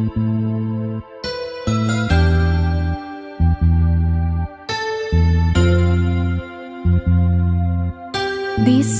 This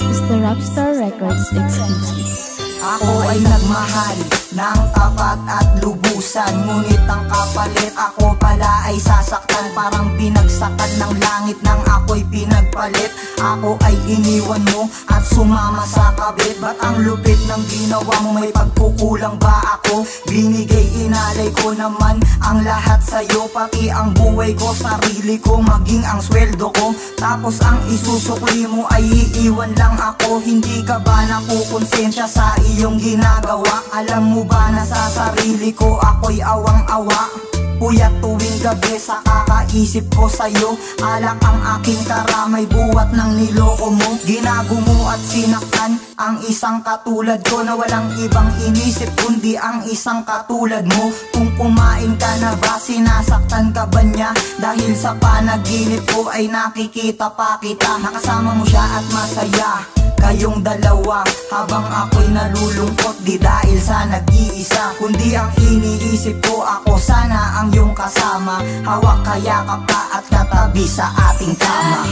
is the Rapstar Records exclusive. Ako ay nagmahal ng tapat at lubusan, ngunit ang kapalit ako pala ay sasaktan. Parang binagsakan ng langit nang ako'y pinagpalit. Ako ay iniwan mo at sumama sa kabit. Ba't ang lupit ng ginawa mo, may pagkukulang ba ako? Binigay inalay ko naman ang lahat sa'yo, pati ang buhay ko, sarili ko, maging ang sweldo ko. Tapos ang isusukli mo ay iiwan lang ako. Hindi ka ba nakukonsensya sa iyong ginagawa? Alam mo ba na sa sarili ko ako'y awang-awa? Puyat tuwing gabi sa kakaisip ko sa'yo. Alak ang aking karamay, buwat ng niloko mo. Ginago mo at sinaktan ang isang katulad ko, na walang ibang inisip kundi ang isang katulad mo. Kung kumain ka na ba, sinasaktan ka ba niya? Dahil sa panaginip ko ay nakikita pa kita, nakasama mo siya at masaya kayong dalawa, habang ako'y nalulungkot. Di dahil sa nag-iisa, kundi ang iniisip ko, ako sana ang iyong kasama. Hawak kaya ka pa at katabi sa ating kama.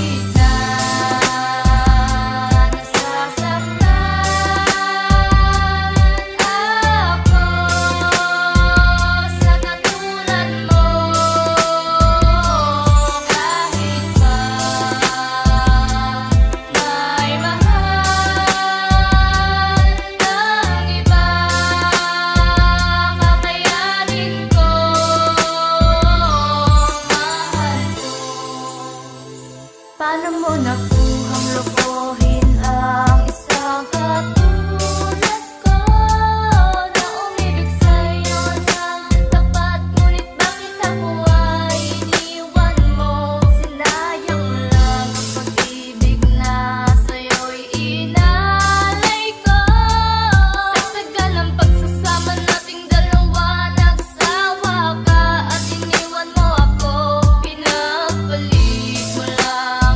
Paano mo nakuhang lokohin ang isang katulad ko, na umibig sa'yo ng tapat, ngunit bakit ako ay iniwan mo? Sinayang lang ang pag-ibig na sa'yo'y inalay ko. Sa tagal ng pagsasama nating dalawa, nagsawa ka at iniwan mo ako. Pinagpalit mo lang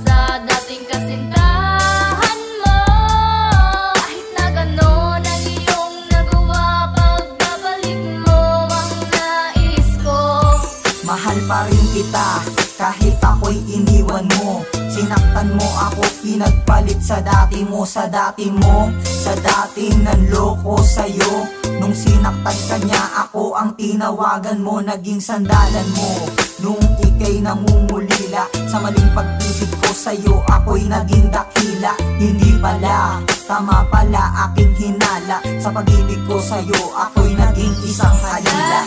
sa dating kasintahan mo. Kahit na gano'n ang iyong nagawa, pagbabalik mo ang nais ko. Mahal pa rin kita kahit ako'y iniwan mo. Sinaktan mo ako, pinagpalit sa dati mo, sa dati mo, sa dating nanloko sa'yo. Nung sinaktan ka niya, ako ang tinawagan mo, naging sandalan mo. Nung ika'y namumulila sa maling pag-ibig ko sa'yo, ako'y naging dakila. Hindi pala, tama pala aking hinala. Sa pag-ibig ko sa'yo, ako'y naging isang halila.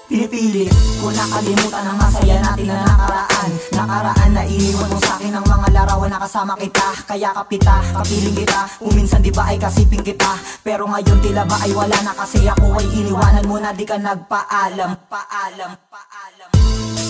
Pinipilit ko nakalimutan ang masaya natin na nakaraan. Nakaraan na iniwan mo sa'kin ang mga larawan, nakasama kita, kaya kapita, kapiling kita. Uminsan di ba ay kasiping kita, pero ngayon tila ba ay wala na, kasi ako ay iniwanan mo na, di ka nagpaalam.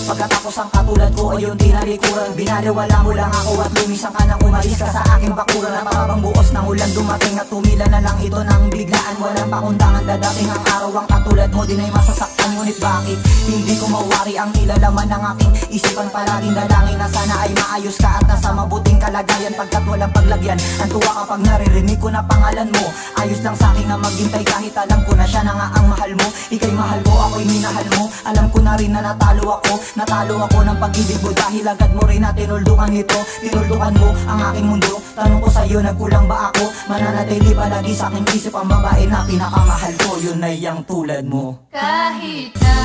Pagkatapos ang katulad ko ay yung tinalikuran, binaliwala mo lang ako at lumisan ka nang umalis ka sa aking bakuran. At parang buos ng ulan dumating at tumila na lang ito ng biglaan. Walang pakundangan, dadating ang araw ang katulad mo din ay masasaktan. Ngunit bakit hindi ko mawari ang nilalaman ng aking isipan? Palaging dalangin na sana ay maayos ka at nasa mabuting kalagayan, pagkat walang paglagyan. Ang tuwa kapag naririnig ko na pangalan mo. Ayos lang sa'kin na maghintay kahit alam ko na siya na nga ang mahal mo. Ika'y mahal ko, ako'y minahal mo. Alam ko na rin na natalo ako ng pag-ibig mo, dahil agad mo rin na tinuldukan ito. Tinuldukan mo ang aking mundo. Tanong ko sa'yo, nagkulang ba ako? Mananatili palagi sa aking isip ang babae na pinakamahal ko, yun ay ang tulad mo. Kahit na